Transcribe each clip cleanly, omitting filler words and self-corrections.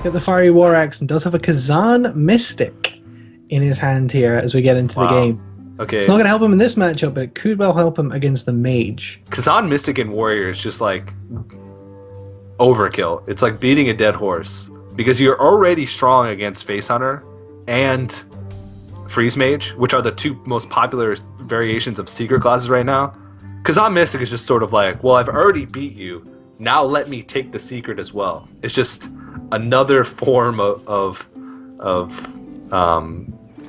got the Fiery War Axe and does have a Kazan Mystic in his hand here as we get into the game. Okay. It's not going to help him in this matchup, but it could well help him against the Mage. Kazan Mystic and Warrior is just like overkill. It's like beating a dead horse because you're already strong against Face Hunter and Freeze Mage, which are the two most popular variations of Secret classes right now. Kazan Mystic is just sort of like, well, I've already beat you. Now let me take the Secret as well. It's just another form of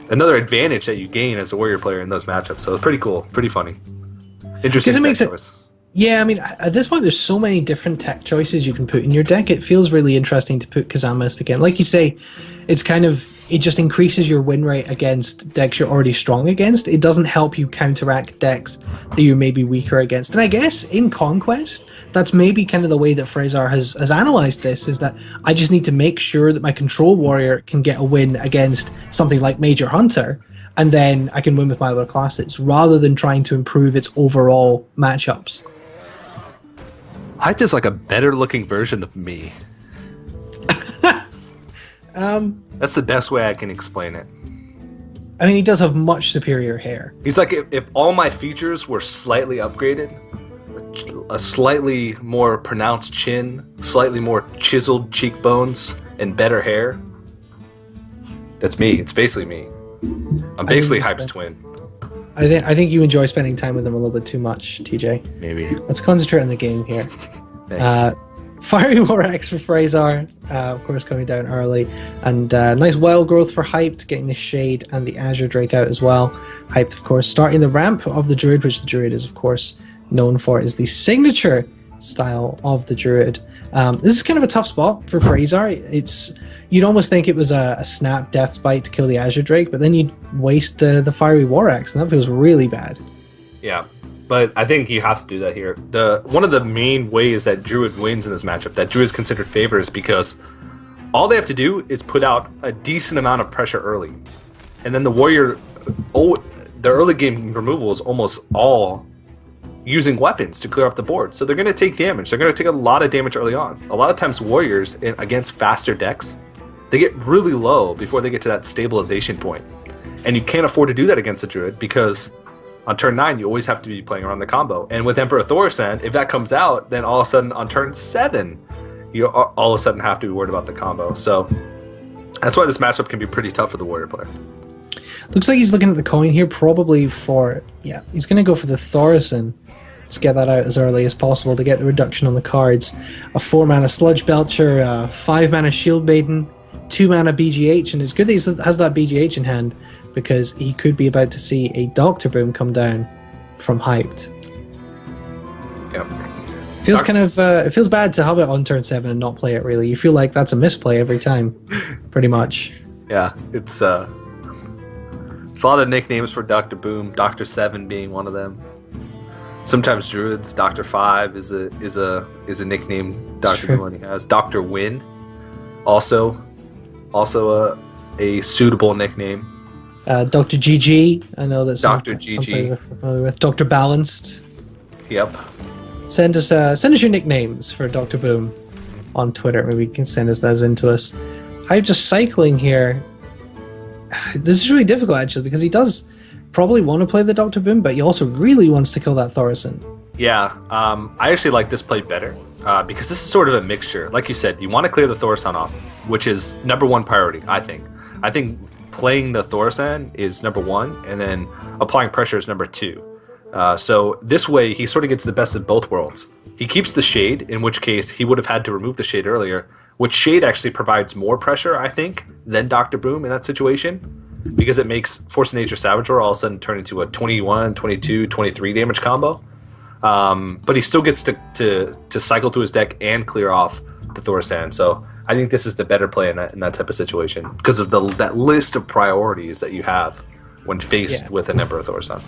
another advantage that you gain as a Warrior player in those matchups. So it's pretty cool, pretty funny. Interesting deck choice. Yeah, I mean, at this point, there's so many different tech choices you can put in your deck. It feels really interesting to put Kazan Mystic in. Like you say, it's kind of, it just increases your win rate against decks you're already strong against. It doesn't help you counteract decks that you're maybe weaker against. And I guess in Conquest, that's maybe kind of the way that Frezzar has analyzed this, is that I just need to make sure that my Control Warrior can get a win against something like Major Hunter, and then I can win with my other classes, rather than trying to improve its overall matchups. Hype is like a better looking version of me. That's the best way I can explain it. I mean, he does have much superior hair. He's like, if all my features were slightly upgraded, a slightly more pronounced chin, slightly more chiseled cheekbones, and better hair. That's me. It's basically me. I'm basically Hype's twin. I think you enjoy spending time with him a little bit too much, TJ. Maybe. Let's concentrate on the game here. Fiery War Axe for Frezzar, of course, coming down early. And nice Wild Growth for Hyped, getting the Shade and the Azure Drake out as well. Hyped, of course, starting the ramp of the Druid, which the Druid is, of course, known for, is the signature style of the Druid. This is kind of a tough spot for Frezzar. You'd almost think it was a snap Death's Bite to kill the Azure Drake, but then you'd waste the Fiery War Axe, and that feels really bad. Yeah, but I think you have to do that here. One of the main ways that Druid wins in this matchup, that Druid is considered favored, is because all they have to do is put out a decent amount of pressure early. And then the Warrior, the early game removal is almost all using weapons to clear up the board. So they're going to take damage. They're going to take a lot of damage early on. A lot of times Warriors, against faster decks, they get really low before they get to that stabilization point. And you can't afford to do that against a Druid because on turn 9, you always have to be playing around the combo. And with Emperor Thaurissan, if that comes out, then all of a sudden on turn 7, you all of a sudden have to be worried about the combo. So that's why this matchup can be pretty tough for the Warrior player. Looks like he's looking at the coin here, probably for, yeah, he's going to go for the Thaurissan. Let's get that out as early as possible to get the reduction on the cards. A 4-mana Sludge Belcher, a 5-mana Shield Maiden, 2-mana BGH, and it's good that he has that BGH in hand, because he could be about to see a Doctor Boom come down from Hyped. Yep. Feels kind of it feels bad to have it on turn 7 and not play it, really. You feel like that's a misplay every time, pretty much. Yeah, it's a lot of nicknames for Doctor Boom, Doctor 7 being one of them. Sometimes Druids, Doctor 5 is a nickname Doctor Boom already has. Doctor Win, also a suitable nickname. Dr. GG, I know that's Dr. GG. We're familiar with. Dr. Balanced. Yep. Send us your nicknames for Dr. Boom on Twitter. Maybe you can send us those into us. I'm just cycling here. This is really difficult, actually, because he does probably want to play the Dr. Boom, but he also really wants to kill that Thaurissan. Yeah, I actually like this play better, because this is sort of a mixture. Like you said, you want to clear the Thaurissan off, which is #1 priority, I think. I think playing the Thaurissan is #1, and then applying pressure is #2. So this way, he sort of gets the best of both worlds. He keeps the Shade, in which case he would have had to remove the Shade earlier, which Shade actually provides more pressure, I think, than Dr. Boom in that situation, because it makes Force of Nature Savage Roar all of a sudden turn into a 21, 22, 23 damage combo. But he still gets to cycle through his deck and clear off the Thaurissan. So I think this is the better play in that type of situation, because of that list of priorities that you have when faced with an Emperor Thaurissan.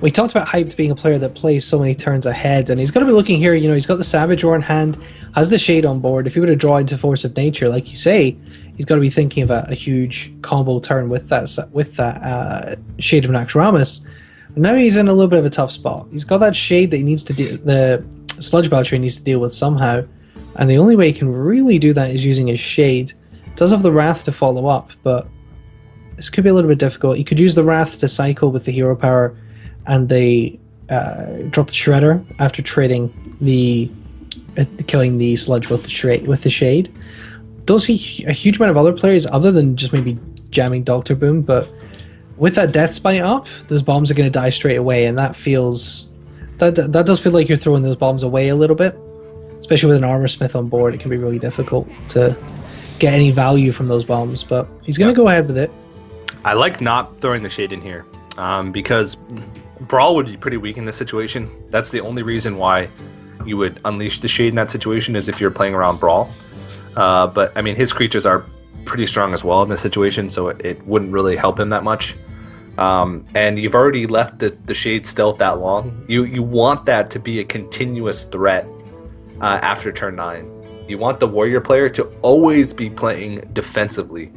We talked about Hyped being a player that plays so many turns ahead, and he's got to be looking here. You know, he's got the Savage Roar in hand, has the Shade on board. If he were to draw into Force of Nature, like you say, he's got to be thinking of a huge combo turn with that Shade of Naxxramas. Now he's in a little bit of a tough spot. He's got that Shade that he needs to the Sludge Belcher he needs to deal with somehow, and the only way he can really do that is using his Shade. Does have the Wrath to follow up, but this could be a little bit difficult. You could use the Wrath to cycle with the hero power, and they drop the Shredder after trading the killing the Sludge with the Shade. Don't see a huge amount of other players other than just maybe jamming Doctor Boom, but with that Death Spite up, those bombs are going to die straight away, and that feels that does feel like you're throwing those bombs away a little bit, especially with an Armor Smith on board. It can be really difficult to get any value from those bombs, but he's going to go ahead with it. I like not throwing the Shade in here because Brawl would be pretty weak in this situation. That's the only reason why you would unleash the Shade in that situation, is if you're playing around Brawl. But I mean, his creatures are pretty strong as well in this situation, so it wouldn't really help him that much. And you've already left the Shade stealth that long. You want that to be a continuous threat after turn 9. You want the Warrior player to always be playing defensively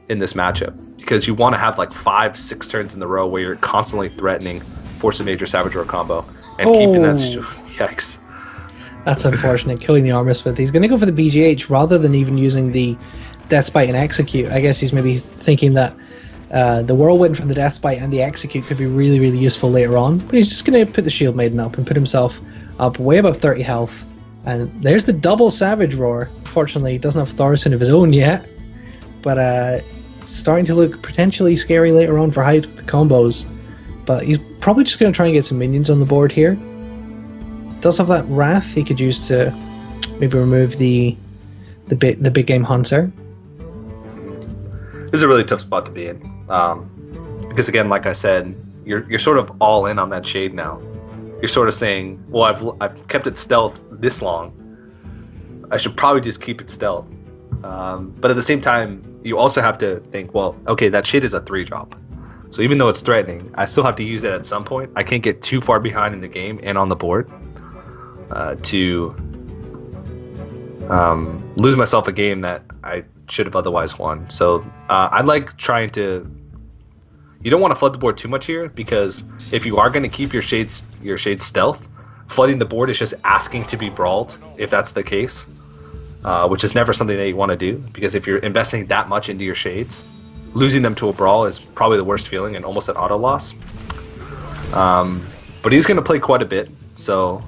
in this matchup, because you want to have like 5-6 turns in the row where you're constantly threatening Force of Nature Savage Roar combo and keeping that. Yikes. That's unfortunate, killing the Armor Smith. He's going to go for the BGH rather than even using the Death Spite and Execute. I guess he's maybe thinking that the Whirlwind from the Death Spite and the Execute could be really, really useful later on. But he's just going to put the Shield Maiden up and put himself up way above 30 health. And there's the double Savage Roar. Fortunately, he doesn't have Thaurissan of his own yet. But it's starting to look potentially scary later on for Hyde with the combos. But he's probably just going to try and get some minions on the board here. Does have that Wrath he could use to maybe remove the big game Hunter. This is a really tough spot to be in, because again, like I said, you're sort of all in on that Shade now. You're sort of saying, well, I've kept it stealth this long, I should probably just keep it stealth. But at the same time, you also have to think, well, okay, that Shade is a 3-drop. So even though it's threatening, I still have to use it at some point. I can't get too far behind in the game and on the board to lose myself a game that I should have otherwise won. So I like trying to... You don't want to flood the board too much here, because if you are going to keep your shade stealth, flooding the board is just asking to be brawled, if that's the case, which is never something that you want to do, because if you're investing that much into your shades, losing them to a brawl is probably the worst feeling and almost an auto loss. But he's going to play quite a bit, so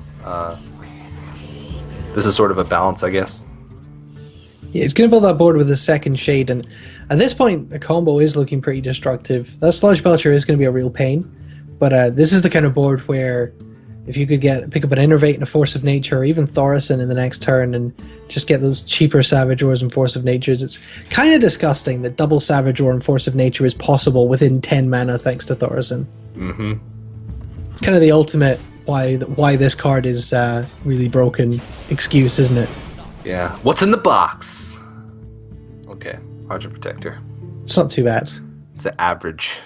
this is sort of a balance, I guess. Yeah, he's going to build that board with a second Shade, and at this point, the combo is looking pretty destructive. That Sludge Belcher is going to be a real pain, but this is the kind of board where if you could pick up an Innervate and a Force of Nature, or even Thaurissan in the next turn, and just get those cheaper Savage Roars and Force of Natures, it's kind of disgusting that double Savage Roar and Force of Nature is possible within 10 mana thanks to Thaurissan. Mm-hmm. It's kind of the ultimate why this card is really broken excuse, isn't it? Yeah. What's in the box? Okay. Argent Protector. It's not too bad. It's an average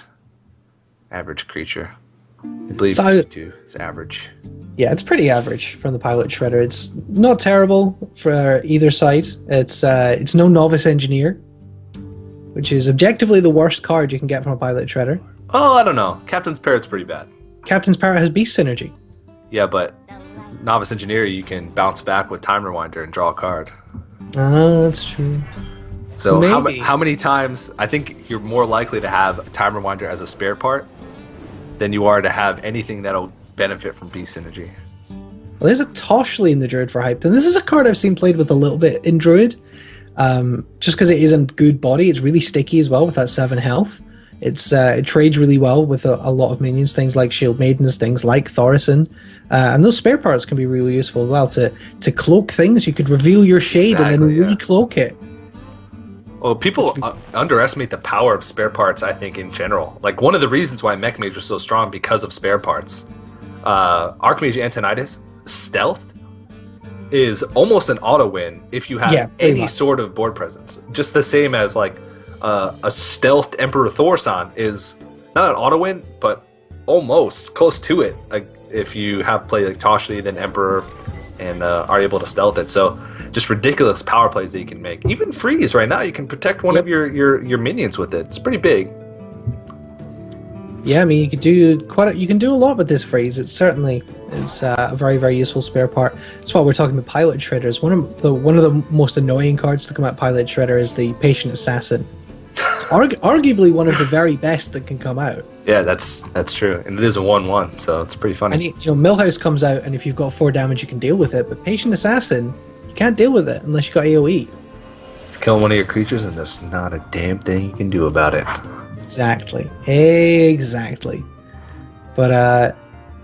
creature. I believe it's average. Yeah, it's pretty average from the Pilot Shredder. It's not terrible for either side. It's no Novice Engineer, which is objectively the worst card you can get from a Pilot Shredder. Oh, I don't know. Captain's Parrot's pretty bad. Captain's Parrot has Beast Synergy. Yeah, but Novice Engineer, you can bounce back with Time Rewinder and draw a card. Oh, that's true. So how many times... I think you're more likely to have Time Rewinder as a spare part than you are to have anything that'll benefit from Beast Synergy. Well, there's a Toshly in the Druid for Hype, and this is a card I've seen played with a little bit in Druid. Just because it isn't good body, it's really sticky as well with that 7 health. It trades really well with a lot of minions, things like Shield Maidens, things like Thaurissan. And those spare parts can be really useful as well to cloak things. You could reveal your Shade and then re-cloak it. Well, people underestimate the power of spare parts, I think, in general. Like, one of the reasons why Mech Mage was so strong because of spare parts. Archmage Antonidas Stealth is almost an auto win if you have any sort of board presence. Just the same as, like, a Stealthed Emperor Thaurissan is not an auto win, but almost close to it. Like, if you have played like Toshly, then Emperor, and are able to stealth it. So just ridiculous power plays that you can make. Even Freeze right now, you can protect one of your minions with it. It's pretty big. Yeah, I mean, you could do you can do a lot with this phrase. It certainly is a very, very useful spare part. That's why we're talking about Pilot Shredders. One of the most annoying cards to come out Pilot Shredder is the Patient Assassin. It's arguably one of the very best that can come out. Yeah, that's true, and it is a 1/1, so it's pretty funny. And Millhouse comes out, and if you've got 4 damage, you can deal with it. But Patient Assassin, you can't deal with it unless you got AOE. It's killing one of your creatures, and there's not a damn thing you can do about it. Exactly. But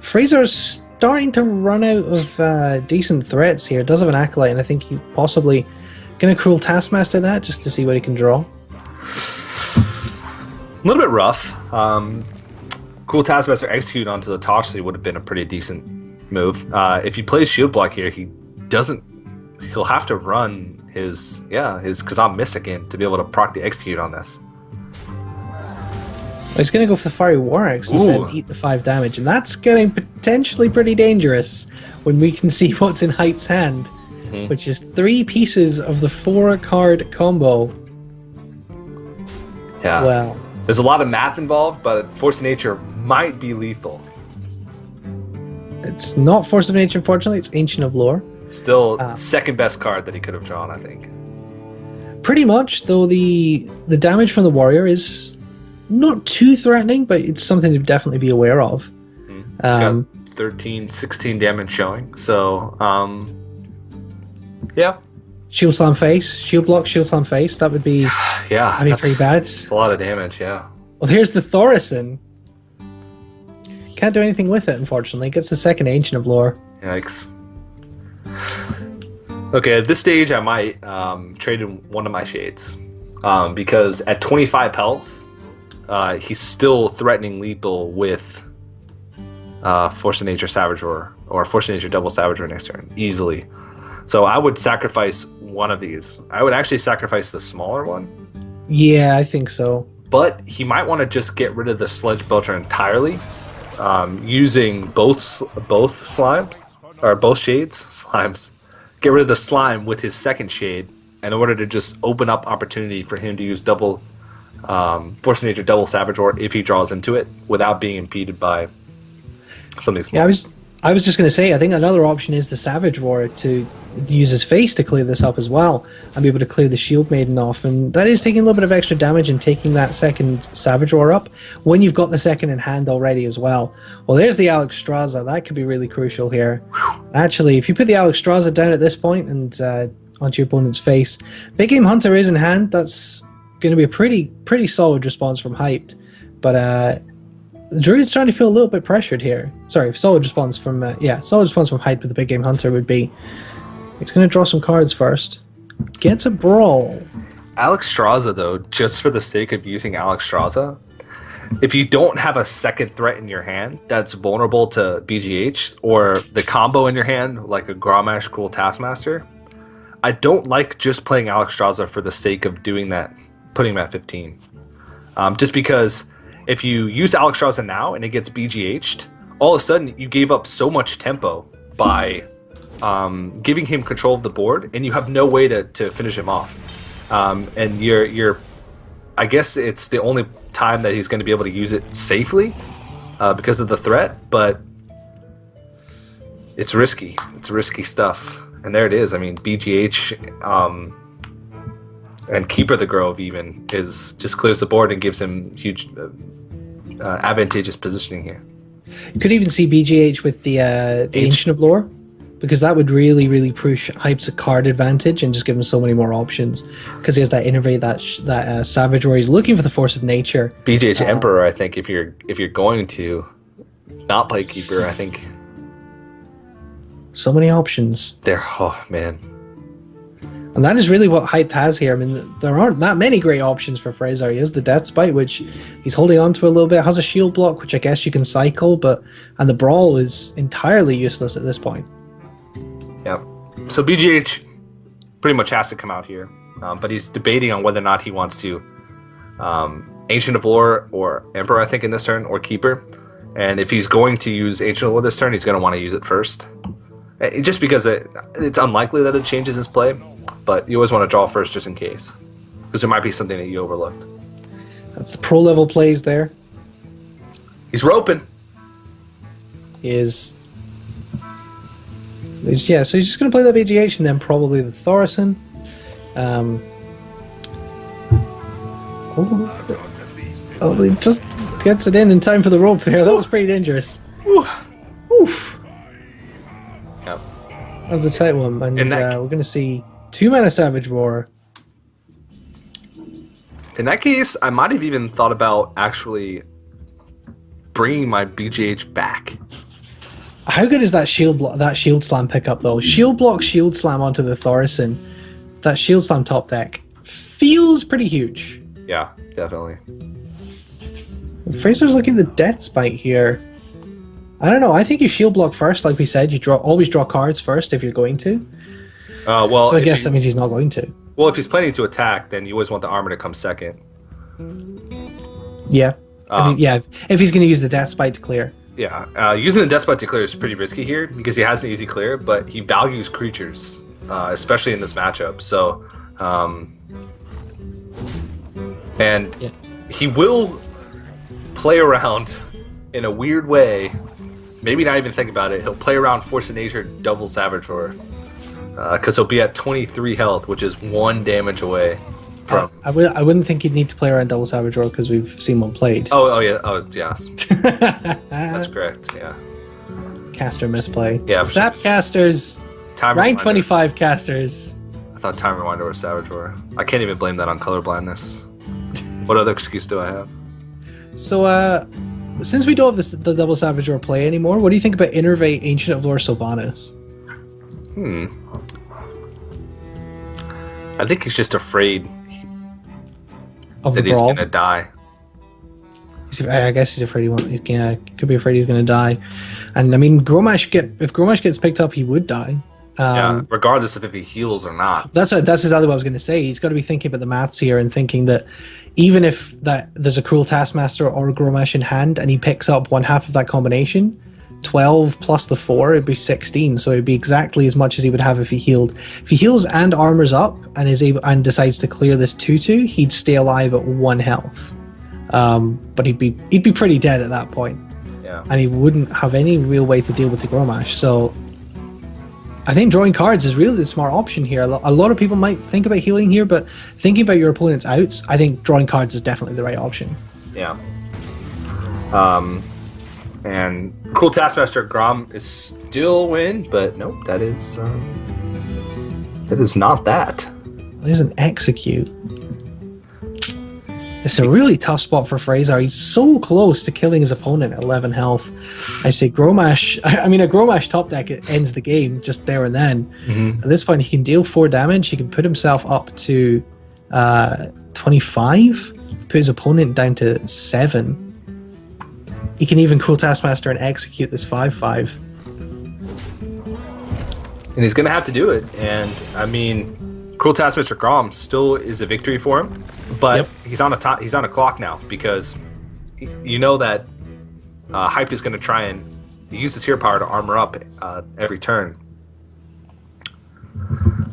Frezzar's starting to run out of decent threats here. Does have an Acolyte, and I think he's possibly going to Cruel Taskmaster that just to see what he can draw. A little bit rough. Cool Taskmaster execute onto the Toxley would have been a pretty decent move. If he plays Shield Block here, he'll have to run his Kazam Mystic in to be able to proc the execute on this. He's going to go for the Fiery War Axe instead and eat the 5 damage, and that's getting potentially pretty dangerous when we can see what's in Hype's hand, which is 3 pieces of the 4-card combo. Yeah. Well, there's a lot of math involved, but Force of Nature might be lethal. it's not Force of Nature, unfortunately. It's Ancient of Lore. Still, second best card that he could have drawn, I think. Pretty much, though the damage from the Warrior is not too threatening, but it's something to definitely be aware of. He's got 13, 16 damage showing, so, yeah. Shield Slam Face, Shield Block, Shield Slam Face, that would be pretty bad. A lot of damage, yeah. Well, here's the Thorison. Can't do anything with it, unfortunately. Gets the second Ancient of Lore. Yikes. Okay, at this stage, I might trade in one of my shades. Because at 25 health, he's still threatening lethal with Force of Nature Savage Roar, or Force of Nature Double Savage Roar next turn, easily. So I would sacrifice one of these. I would actually sacrifice the smaller one. Yeah, I think so. But he might want to just get rid of the Sledge Belcher entirely, using both slimes, or both shades, slimes. Get rid of the slime with his second shade in order to just open up opportunity for him to use double Force of Nature Double Savage Roar if he draws into it without being impeded by something small. Yeah, I was just going to say, I think another option is the Savage Roar to use his face to clear this up as well and be able to clear the Shield Maiden off. And that is taking a little bit of extra damage and taking that second Savage Roar up when you've got the second in hand already as well. Well, there's the Alexstrasza. That could be really crucial here. Actually, if you put the Alexstrasza down at this point and onto your opponent's face, Big Game Hunter is in hand. That's going to be a pretty solid response from Hyped. But Druid's starting to feel a little bit pressured here. Sorry, solid response from Hyped with the Big Game Hunter would be he's going to draw some cards first. Gets a Brawl. Alexstrasza, though, just for the sake of using Alexstrasza, if you don't have a second threat in your hand that's vulnerable to BGH, or the combo in your hand, like a Grommash Cruel Taskmaster, I don't like just playing Alexstrasza for the sake of doing that, putting him at 15. Just because if you use Alexstrasza now and it gets BGH'd, all of a sudden you gave up so much tempo by giving him control of the board, and you have no way to finish him off. And you're I guess it's the only time that he's going to be able to use it safely because of the threat, but it's risky. It's risky stuff. And there it is. I mean, BGH and Keeper the Grove even is just clears the board and gives him huge advantageous positioning here. You could even see BGH with the Ancient of Lore, because that would really, really push Hype's card advantage and just give him so many more options. Because he has that Innervate, that Savage Roar. He's looking for the Force of Nature. BGH Emperor, I think, if you're going to not play Keeper, I think. So many options. Oh man. And that is really what Hyped has here. I mean, there aren't that many great options for Frezzar. He has the Death Spite, which he's holding on to a little bit. Has a Shield Block, which I guess you can cycle, and the Brawl is entirely useless at this point. Yeah. So BGH pretty much has to come out here, but he's debating on whether or not he wants to Ancient of Lore or Emperor, I think, in this turn, or Keeper. And if he's going to use Ancient of Lore this turn, he's going to want to use it first. Just because it's unlikely that it changes his play, but you always want to draw first just in case, because there might be something that you overlooked. That's the pro level plays there. He's roping. Yeah, so he's just going to play the BGH and then probably the Thorson. He just gets it in time for the rope there. That was pretty dangerous. Oof. Yep. That was a tight one. And we're going to see 2-mana Savage Roar. In that case, I might have even thought about actually bringing my BGH back. How good is that shield slam pickup though? Shield block, shield slam onto the Thorson. That shield slam top deck feels pretty huge. Yeah, definitely. Frezzar's looking at the Death Spite here. I don't know. I think you shield block first, like we said. You always draw cards first if you're going to. Well, so I guess that means he's not going to. Well, if he's planning to attack, then you always want the armor to come second. Yeah. If he's going to use the Death Spite to clear. Yeah, using the Death Spite to clear is pretty risky here because he has an easy clear, but he values creatures, especially in this matchup. So, he will play around in a weird way. Maybe not even think about it. He'll play around Force of Nature double Savage Roar because he'll be at 23 health, which is 1 damage away from. I wouldn't think he'd need to play around double Savage Roar because we've seen one played. Oh yeah. That's correct. Yeah. Caster misplay. Yeah. Zap casters. Rank 25 casters. I thought Time Rewinder was Savage Roar. I can't even blame that on colorblindness. What other excuse do I have? So, since we don't have the double Savage Roar play anymore, what do you think about Innervate Ancient of Lore Sylvanas? I think he's just afraid of that he's gonna die. I guess he's afraid could be afraid he's gonna die. And I mean, if Grommash gets picked up, he would die. Regardless of if he heals or not. That's exactly what I was going to say. He's got to be thinking about the maths here and thinking that even if there's a Cruel Taskmaster or a Grommash in hand and he picks up 1/2 of that combination, 12 plus the 4, it'd be 16. So it'd be exactly as much as he would have if he healed. If he heals and armors up and decides to clear this 2/2, he'd stay alive at 1 health. But he'd be pretty dead at that point. Yeah. And he wouldn't have any real way to deal with the Grommash. So I think drawing cards is really the smart option here. A lot of people might think about healing here, but thinking about your opponent's outs, I think drawing cards is definitely the right option. Yeah. And Cruel Taskmaster Grom is still a win, but nope, that is not that. There's an Execute. It's a really tough spot for Frezzar. He's so close to killing his opponent at 11 health. I say Grommash. I mean, a Grommash top deck, it ends the game just there and then. Mm-hmm. At this point, he can deal 4 damage. He can put himself up to 25. Put his opponent down to 7. He can even Cruel Taskmaster and execute this 5/5. And he's going to have to do it. And, I mean, Cruel Taskmaster Grom still is a victory for him. But he's on a clock now because you know that Hype is going to try and use his hero power to armor up every turn.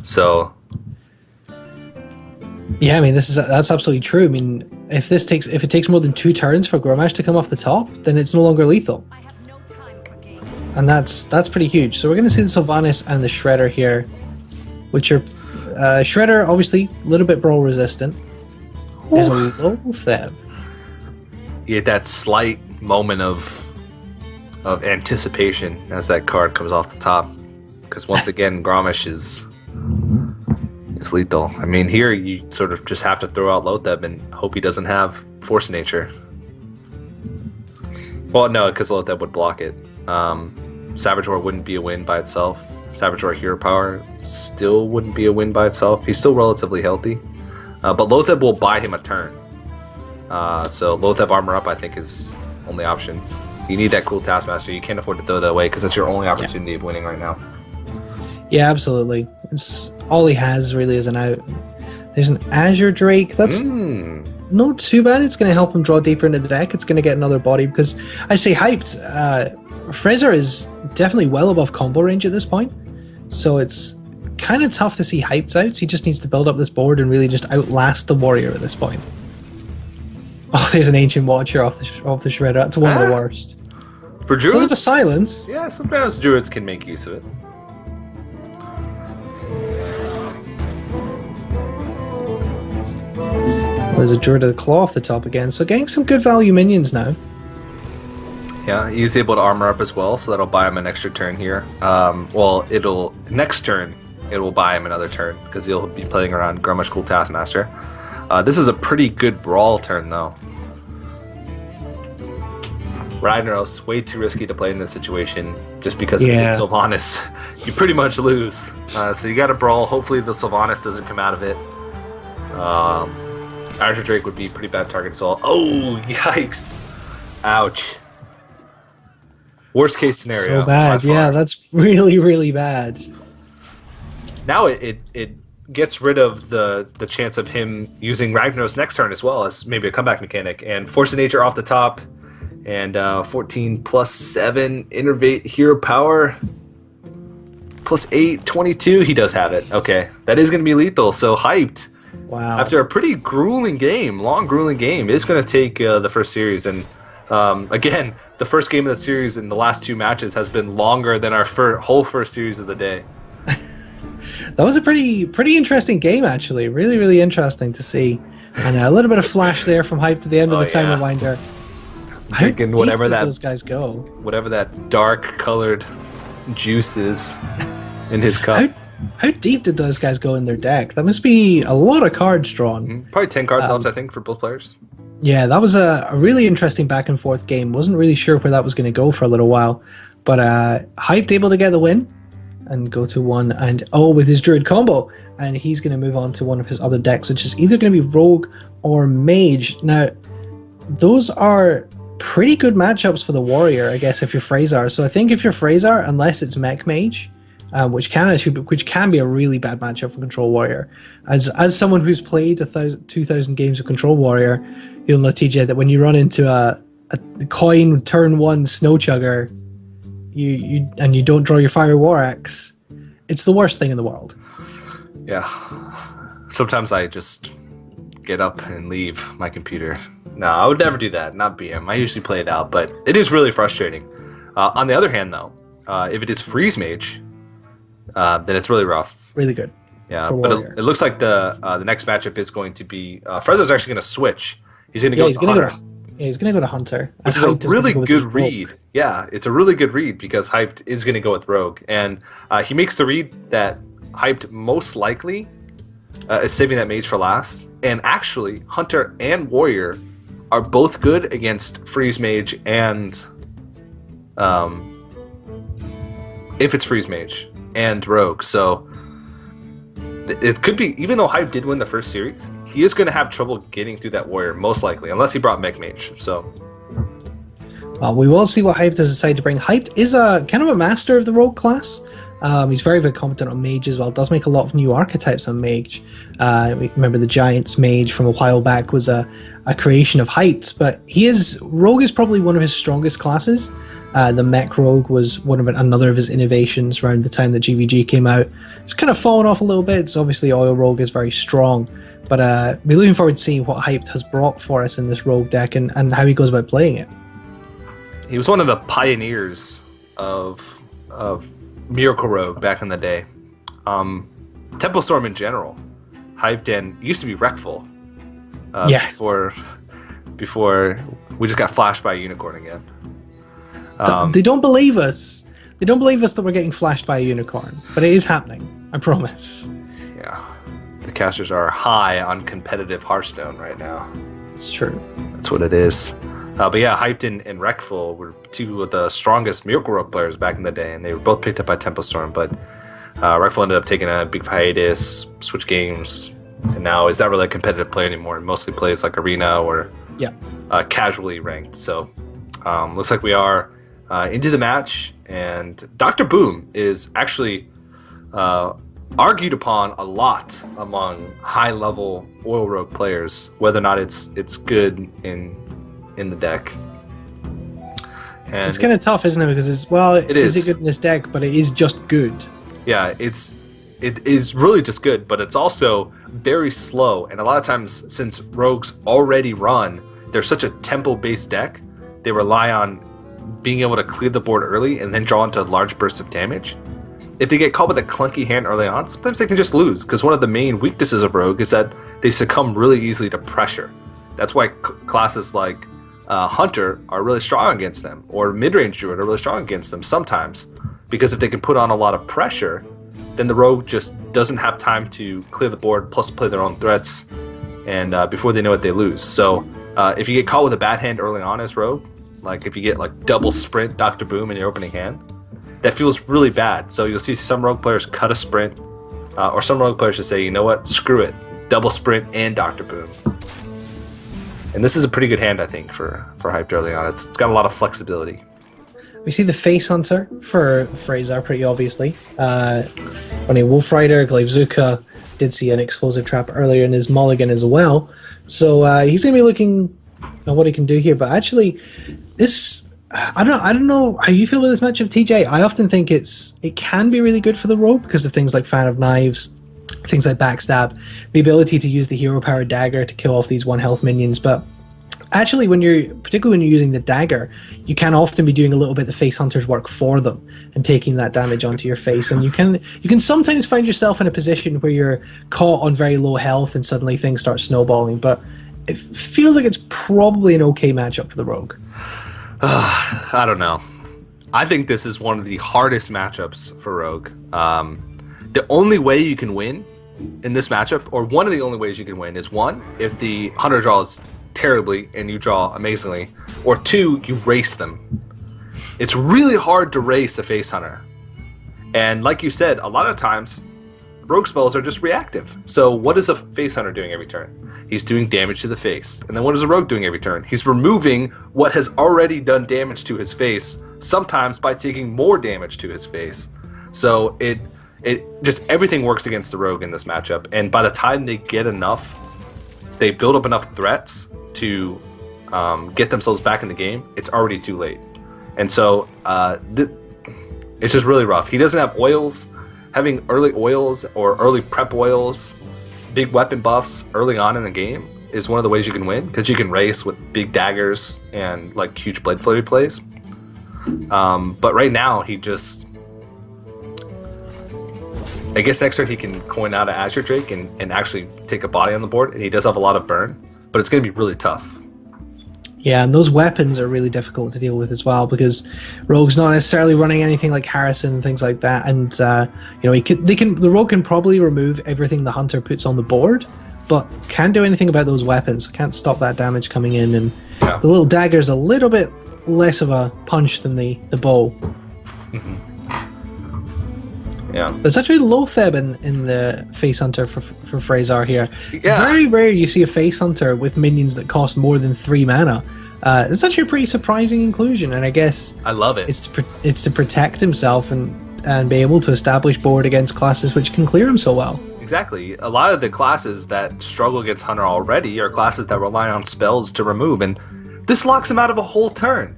So yeah, I mean that's absolutely true. I mean, if it takes more than 2 turns for Grommash to come off the top, then it's no longer lethal. And that's pretty huge. So we're going to see the Sylvanas and the Shredder here, which are Shredder obviously a little bit brawl resistant. There's a Loatheb. You get that slight moment of anticipation as that card comes off the top, because once again Grommash is lethal. I mean, here you sort of just have to throw out Loatheb and hope he doesn't have Force of Nature. Well, no, because Loatheb would block it. Savage Roar wouldn't be a win by itself. Savage Roar hero power still wouldn't be a win by itself. He's still relatively healthy. But Loatheb will buy him a turn. So Loatheb armor up, I think, is only option. You need that Cruel Taskmaster. You can't afford to throw that away because that's your only opportunity of winning right now. Yeah, absolutely. It's all he has really is an out. There's an Azure Drake. That's not too bad. It's going to help him draw deeper into the deck. It's going to get another body because I say hyped. Frezzar is definitely well above combo range at this point. So it's kind of tough to see hyped out. He just needs to build up this board and really just outlast the warrior at this point. Oh, there's an Ancient Watcher off the shredder. That's one of the worst. For druids, does have a silence. Yeah, sometimes druids can make use of it. There's a Druid of the Claw off the top again, so getting some good value minions now. Yeah, he's able to armor up as well, so that'll buy him an extra turn here. Well, next turn it will buy him another turn because he'll be playing around Grumishkul Taskmaster. This is a pretty good brawl turn though. Ragnaros, way too risky to play in this situation just because if it's Sylvanas, you pretty much lose. So you got to brawl. Hopefully the Sylvanas doesn't come out of it. Azure Drake would be a pretty bad target as well. Oh, yikes. Ouch. Worst case scenario. So bad, yeah, that's really, really bad. Now it gets rid of the chance of him using Ragnaros next turn as well as maybe a comeback mechanic. And Force of Nature off the top. And 14 plus 7, Innervate Hero Power. Plus 8, 22, he does have it. Okay, that is going to be lethal, so hyped. Wow. After a pretty grueling game, long grueling game, it's going to take the first series. And again, the first game of the series in the last 2 matches has been longer than our whole first series of the day. That was a pretty interesting game, actually. Really, really interesting to see. And a little bit of flash there from Hype to the end of the time reminder. Drinking whatever those guys go. Whatever that dark colored juice is in his cup. How deep did those guys go in their deck? That must be a lot of cards drawn. Probably 10 cards left, I think, for both players. Yeah, that was a really interesting back and forth game. Wasn't really sure where that was going to go for a little while. But Hyped able to get the win and go to 1 and with his Druid combo. And he's going to move on to one of his other decks, which is either going to be Rogue or Mage. Now, those are pretty good matchups for the Warrior, I guess, if you're Frezzar. So I think if you're Frezzar, unless it's Mech Mage, which can be a really bad matchup for Control Warrior. As someone who's played 2,000 games of Control Warrior, you'll know, TJ, that when you run into a coin turn 1 Snow Chugger, you don't draw your Fire War Axe, it's the worst thing in the world. Yeah. Sometimes I just get up and leave my computer. No, I would never do that. Not BM. I usually play it out, but it is really frustrating. On the other hand, though, if it is Freeze Mage, then it's really rough. Really good. Yeah, but it looks like the next matchup is going to be Frezzar's actually going to switch. He's going to go to Hunter. He's going to go to Hunter. Which is a really good read. Yeah, it's a really good read because Hyped is going to go with Rogue. And he makes the read that Hyped most likely is saving that Mage for last. And actually, Hunter and Warrior are both good against Freeze Mage and if it's Freeze Mage and Rogue. So it could be, even though Hype did win the first series, he is going to have trouble getting through that Warrior, most likely, unless he brought Mech Mage. So we will see what Hype does decide to bring. Hype is a kind of a master of the Rogue class. He's very, very competent on Mage as well. Does make a lot of new archetypes on Mage. Remember the Giants Mage from a while back was a creation of Hype's, but Rogue is probably one of his strongest classes. The Mech Rogue was another of his innovations around the time that GVG came out. It's kind of fallen off a little bit. It's obviously Oil Rogue is very strong, but we're looking forward to seeing what Hyped has brought for us in this Rogue deck and how he goes about playing it. He was one of the pioneers of Miracle Rogue back in the day. Tempo Storm in general, Hyped and used to be Wreckful. Before we just got flashed by a unicorn again. They don't believe us. They don't believe us that we're getting flashed by a unicorn, but it is happening. I promise. Yeah, the casters are high on competitive Hearthstone right now. It's true. That's what it is. But yeah, Hyped and Wreckful were two of the strongest Miracle Rogue players back in the day, and they were both picked up by Tempo Storm. But Wreckful ended up taking a big hiatus, switched games, and now is not really a competitive player anymore. Mostly plays like Arena or casually ranked. So looks like we are into the match, and Dr. Boom is actually argued upon a lot among high-level Oil Rogue players, whether or not it's good in the deck. And it's kind of tough, isn't it? Because is it good in this deck, but it is just good. Yeah, it is really just good, but it's also very slow. And a lot of times, since Rogues already run they're such a tempo-based deck, they rely on being able to clear the board early and then draw into large bursts of damage. If they get caught with a clunky hand early on, sometimes they can just lose, because one of the main weaknesses of Rogue is that they succumb really easily to pressure. That's why classes like Hunter are really strong against them, or mid-range Druid are really strong against them sometimes, because if they can put on a lot of pressure, then the Rogue just doesn't have time to clear the board, plus play their own threats, and before they know it, they lose. So if you get caught with a bad hand early on as Rogue, like if you get like double sprint Dr. Boom in your opening hand, that feels really bad. So you'll see some Rogue players cut a sprint, or some Rogue players just say, you know what, screw it, double sprint and Dr. Boom. And this is a pretty good hand, I think, for hyped early on. It's got a lot of flexibility. We see the Face Hunter for Frezzar, pretty obviously. On a Wolf Rider, Glaive-Zuka did see an Explosive Trap earlier in his mulligan as well. So he's going to be looking at what he can do here. But actually, this... I don't know how you feel about this matchup, TJ. I often think it can be really good for the Rogue because of things like Fan of Knives, things like Backstab, the ability to use the hero power dagger to kill off these 1 health minions. But actually, particularly when you're using the dagger, you can often be doing a little bit of the Face Hunter's work for them and taking that damage onto your face. And you can sometimes find yourself in a position where you're caught on very low health and suddenly things start snowballing. But it feels like it's probably an okay matchup for the Rogue. I don't know. I think this is one of the hardest matchups for Rogue. The only way you can win in this matchup, or one of the only ways you can win, is one, if the Hunter draws terribly and you draw amazingly, or two, you race them. It's really hard to race a Face Hunter. And like you said, a lot of times, Rogue spells are just reactive. So what is a Face Hunter doing every turn? He's doing damage to the face. And then what is a Rogue doing every turn? He's removing what has already done damage to his face, sometimes by taking more damage to his face. So it just everything works against the Rogue in this matchup. And by the time they get enough, they build up enough threats to get themselves back in the game, it's already too late. And so it's just really rough. He doesn't have oils. Having early oils or early prep oils, big weapon buffs early on in the game is one of the ways you can win, because you can race with big daggers and like huge blade flurry plays. But right now he just, I guess next turn he can coin out an Azure Drake and actually take a body on the board, and he does have a lot of burn, but it's going to be really tough. Yeah, and those weapons are really difficult to deal with as well, because Rogue's not necessarily running anything like Harrison and things like that, and the Rogue can probably remove everything the Hunter puts on the board, but can't do anything about those weapons. Can't stop that damage coming in, and yeah. The little dagger's a little bit less of a punch than the bow. Mm-hmm. Yeah, but it's actually Lotheb in the Face Hunter for Frezzar here. It's yeah. very rare you see a Face Hunter with minions that cost more than 3 mana. It's actually a pretty surprising inclusion, and I guess I love it. It's to protect himself and be able to establish board against classes which can clear him so well. Exactly. A lot of the classes that struggle against Hunter already are classes that rely on spells to remove, and this locks him out of a whole turn.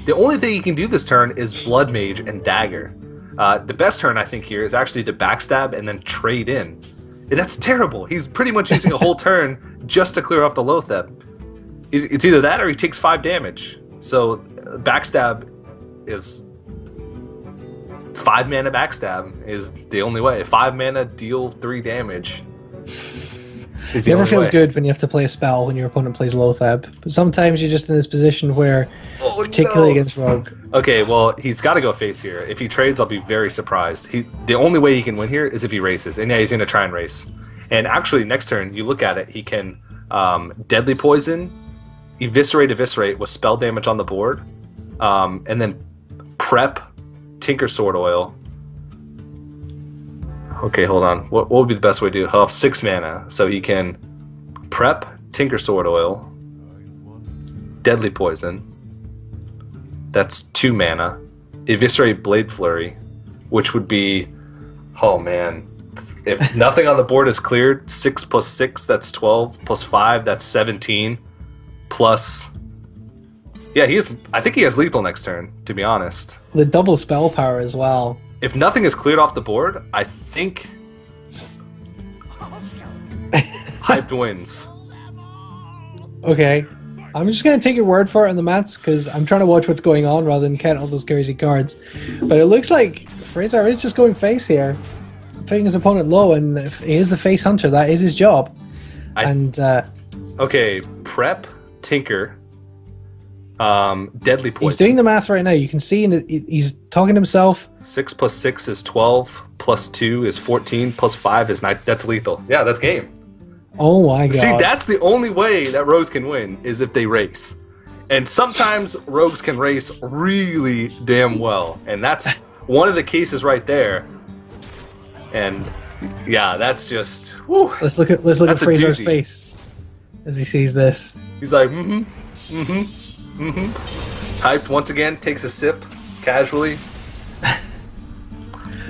The only thing he can do this turn is Blood Mage and Dagger. The best turn, I think, here is actually to backstab and then trade in. And that's terrible. He's pretty much using a whole turn just to clear off the Lotheb. It's either that or he takes 5 damage. So backstab is 5 mana backstab is the only way. 5 mana, deal 3 damage. It never feels good when you have to play a spell when your opponent plays Lotheb. But sometimes you're just in this position where, particularly against Rogue. Okay, well, he's got to go face here. If he trades, I'll be very surprised. The only way he can win here is if he races. And yeah, he's going to try and race. And actually, next turn, you look at it, he can Deadly Poison, Eviscerate with spell damage on the board, and then prep Tinker Sword Oil. Okay, hold on. What would be the best way to do it? He'll have 6 mana, so he can prep Tinker Sword Oil, Deadly Poison. That's 2 mana. Eviscerate Blade Flurry, which would be, oh man, if nothing on the board is cleared, 6 plus 6, that's 12, plus 5, that's 17, plus, yeah, I think he has lethal next turn, to be honest. The double spell power as well. If nothing is cleared off the board, I think Hyped wins. Okay. I'm just going to take your word for it on the mats because I'm trying to watch what's going on rather than count all those crazy cards. But it looks like Frezzar is just going face here, putting his opponent low, and if he is the face hunter, that is his job. Okay, prep, tinker, deadly poison. He's doing the math right now. You can see he's talking to himself. 6 plus 6 is 12, plus 2 is 14, plus 5 is 9. That's lethal. Yeah, that's game. Oh my god. See, that's the only way that rogues can win, is if they race. And sometimes rogues can race really damn well. And that's one of the cases right there. And yeah, that's just... Whew, let's look at Frezzar's face as he sees this. He's like, Hyped once again, takes a sip, casually.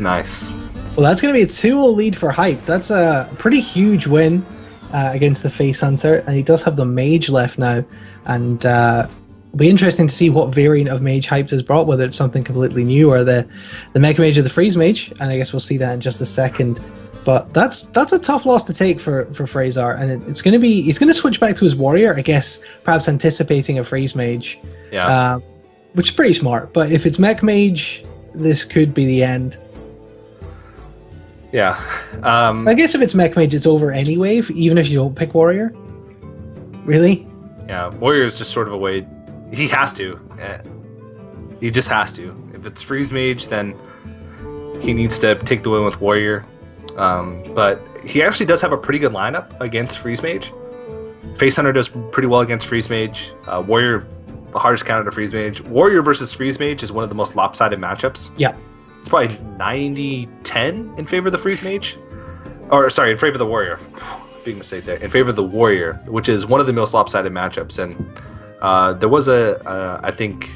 Nice. Well, that's going to be a 2-0 lead for Hype. That's a pretty huge win against the Face Hunter, and he does have the Mage left now. And it'll be interesting to see what variant of Mage Hype has brought, whether it's something completely new or the Mecha Mage or the Freeze Mage. And I guess we'll see that in just a second. But that's a tough loss to take for Frezzar, and he's going to switch back to his Warrior, I guess, perhaps anticipating a Freeze Mage. Yeah. Which is pretty smart. But if it's Mech Mage, this could be the end. Yeah. I guess if it's Mech Mage, it's over anyway, even if you don't pick Warrior. Really? Yeah, Warrior is just sort of a way... He has to. He just has to. If it's Freeze Mage, then he needs to take the win with Warrior. But he actually does have a pretty good lineup against Freeze Mage. Face Hunter does pretty well against Freeze Mage. Warrior, the hardest counter to Freeze Mage. Warrior versus Freeze Mage is one of the most lopsided matchups. Yeah. It's probably 90-10 in favor of the Freeze Mage. Or, sorry, in favor of the Warrior. Big mistake there. In favor of the Warrior, which is one of the most lopsided matchups. And there was I think,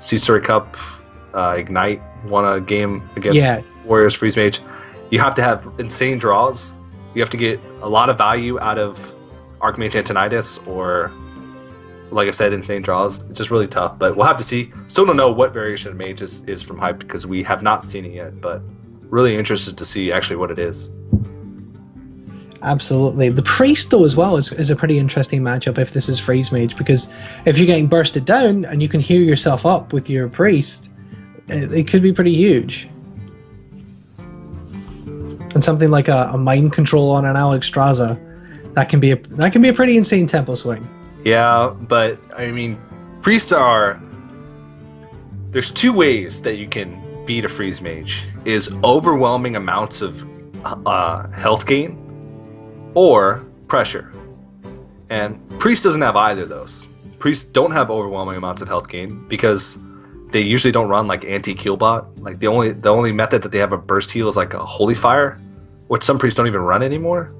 Caesar Cup Ignite won a game against Warriors Freeze Mage. You have to have insane draws. You have to get a lot of value out of Archmage Antonidas or, like I said, insane draws. It's just really tough, but we'll have to see. Still don't know what variation of Mage is from Hype because we have not seen it yet, but really interested to see actually what it is. Absolutely. The Priest, though, as well, is a pretty interesting matchup if this is Freeze Mage, because if you're getting bursted down and you can heal yourself up with your Priest, it could be pretty huge. And something like a Mind Control on an Alexstrasza, that can be a pretty insane tempo swing. Yeah, but I mean, priests are... There's two ways that you can beat a Freeze Mage. Is overwhelming amounts of health gain or pressure. And Priest doesn't have either of those. Priests don't have overwhelming amounts of health gain because they usually don't run like anti-kill bot. Like the only method that they have a burst heal is like a Holy Fire, which some priests don't even run anymore.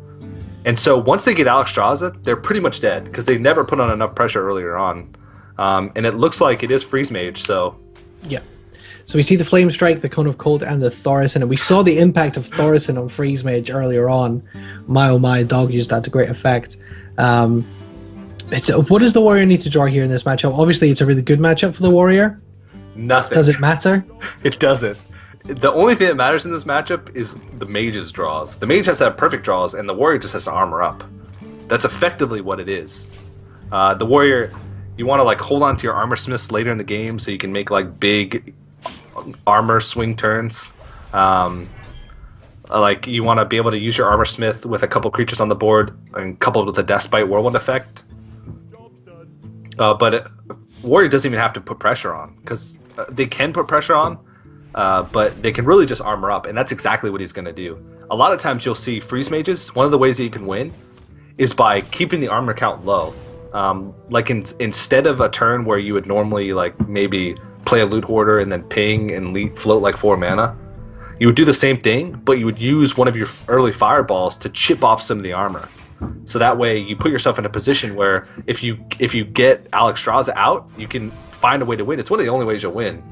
And so once they get Alexstrasza, they're pretty much dead because they never put on enough pressure earlier on. And it looks like it is Freeze Mage, so... Yeah. So we see the Flame Strike, the Cone of Cold, and the Thaurissan, and we saw the impact of Thaurissan on Freeze Mage earlier on. My oh my, dog used that to great effect. What does the Warrior need to draw here in this matchup? Obviously, it's a really good matchup for the Warrior. Nothing. Does it matter? It doesn't. The only thing that matters in this matchup is the Mage's draws. The Mage has to have perfect draws, and the Warrior just has to armor up. That's effectively what it is. The Warrior, you want to like hold on to your Armor Smiths later in the game so you can make like big armor swing turns. Like you want to be able to use your Armor Smith with a couple creatures on the board and coupled with a Deathbite Whirlwind effect. But Warrior doesn't even have to put pressure on because they can put pressure on, but they can really just armor up, and that's exactly what he's going to do. A lot of times you'll see Freeze Mages, one of the ways that you can win is by keeping the armor count low. Like instead of a turn where you would normally like maybe play a Loot Hoarder and then ping and float like 4 mana, you would do the same thing, but you would use one of your early fireballs to chip off some of the armor. So that way you put yourself in a position where if you get Alexstrasza out, you can find a way to win. It's one of the only ways you'll win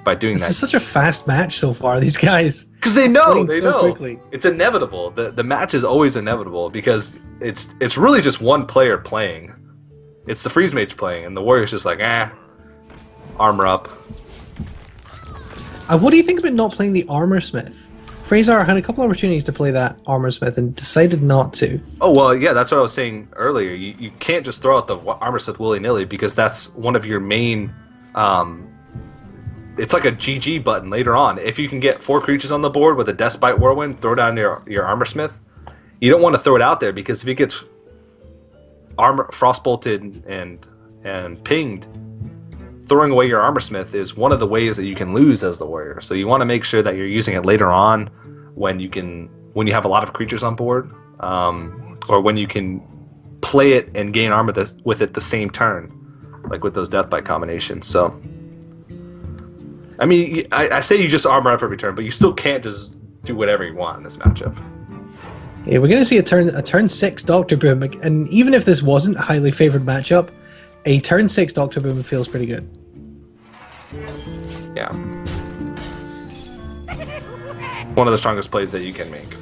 by doing that. This is such a fast match so far, these guys. Because they know. Quickly. It's inevitable. The match is always inevitable because it's really just one player playing. It's the Freeze Mage playing, and the Warrior's just like, armor up. What do you think about not playing the Armor Smith? Frezzar had a couple opportunities to play that Armor Smith and decided not to. Oh, well, yeah, that's what I was saying earlier. You can't just throw out the Armor Smith willy-nilly because that's one of your main... it's like a GG button later on. If you can get 4 creatures on the board with a Deathbite Whirlwind, throw down your Armor Smith. You don't want to throw it out there because if it gets frostbolted and pinged, throwing away your Armor Smith is one of the ways that you can lose as the warrior. So you want to make sure that you're using it later on when you have a lot of creatures on board, or when you can play it and gain armor with it the same turn, like with those Deathbite combinations. So, I mean, I say you just armor up every turn, but you still can't just do whatever you want in this matchup. Yeah, we're going to see a turn 6 Doctor Boom, and even if this wasn't a highly favored matchup, a turn 6 Doctor Boom feels pretty good. Yeah. One of the strongest plays that you can make.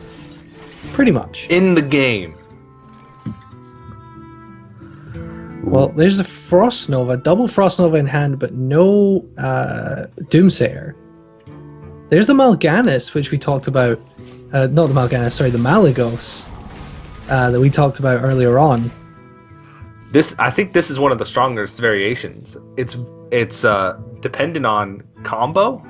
Pretty much. In the game. Well, there's a Frost Nova, double Frost Nova in hand, but no Doomsayer. There's the Mal'Ganis, which we talked about. Not the Mal'Ganis, sorry, the Malygos that we talked about earlier on. I think this is one of the strongest variations. It's dependent on combo.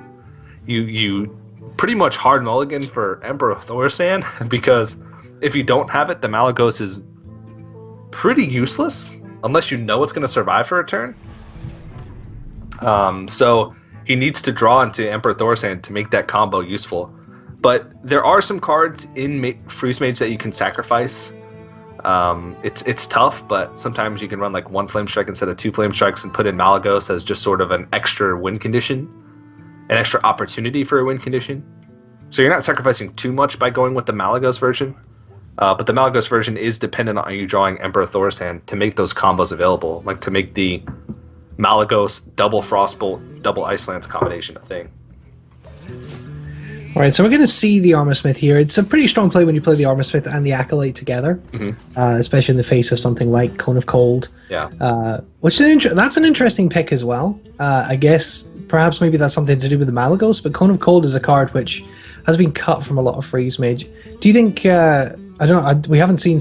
You pretty much hard mulligan for Emperor Thaurissan because if you don't have it, the Malygos is pretty useless unless you know it's going to survive for a turn. So he needs to draw into Emperor Thaurissan to make that combo useful. But there are some cards in Freeze Mage that you can sacrifice. It's tough, but sometimes you can run like 1 Flame Strike instead of 2 Flame Strikes and put in Malygos as just sort of an extra win condition, an extra opportunity for a win condition. So you're not sacrificing too much by going with the Malygos version, but the Malygos version is dependent on you drawing Emperor Thaurissan to make those combos available, like to make the Malygos double Frostbolt, double Icelands combination a thing. Alright, so we're going to see the Armor Smith here. It's a pretty strong play when you play the Armor Smith and the Acolyte together, especially in the face of something like Cone of Cold. Yeah. Which is that's an interesting pick as well. I guess perhaps maybe that's something to do with the Malygos, but Cone of Cold is a card which has been cut from a lot of Freeze Mage. Do you think... I don't know, we didn't see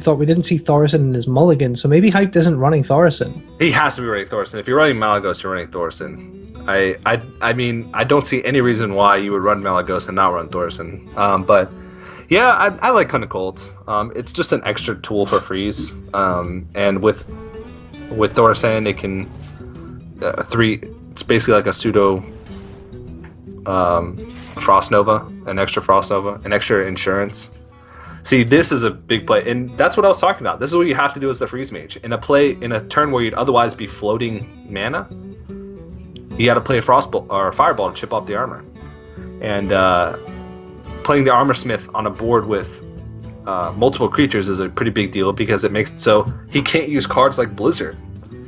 Thaurissan in his mulligan, so maybe Hyped isn't running Thaurissan. He has to be running Thaurissan. If you're running Malygos, you're running Thaurissan. I mean, I don't see any reason why you would run Malygos and not run Thaurissan. But yeah, I like Cone of Cold. It's just an extra tool for freeze. And with Thaurissan, it can it's basically like a pseudo Frost Nova, an extra Frost Nova, an extra insurance. See, this is a big play, and that's what I was talking about. This is what you have to do as the Freeze Mage. In a turn where you'd otherwise be floating mana, you got to play a Frostbolt or a Fireball to chip off the armor. And playing the Armor Smith on a board with multiple creatures is a pretty big deal because it makes it so he can't use cards like Blizzard.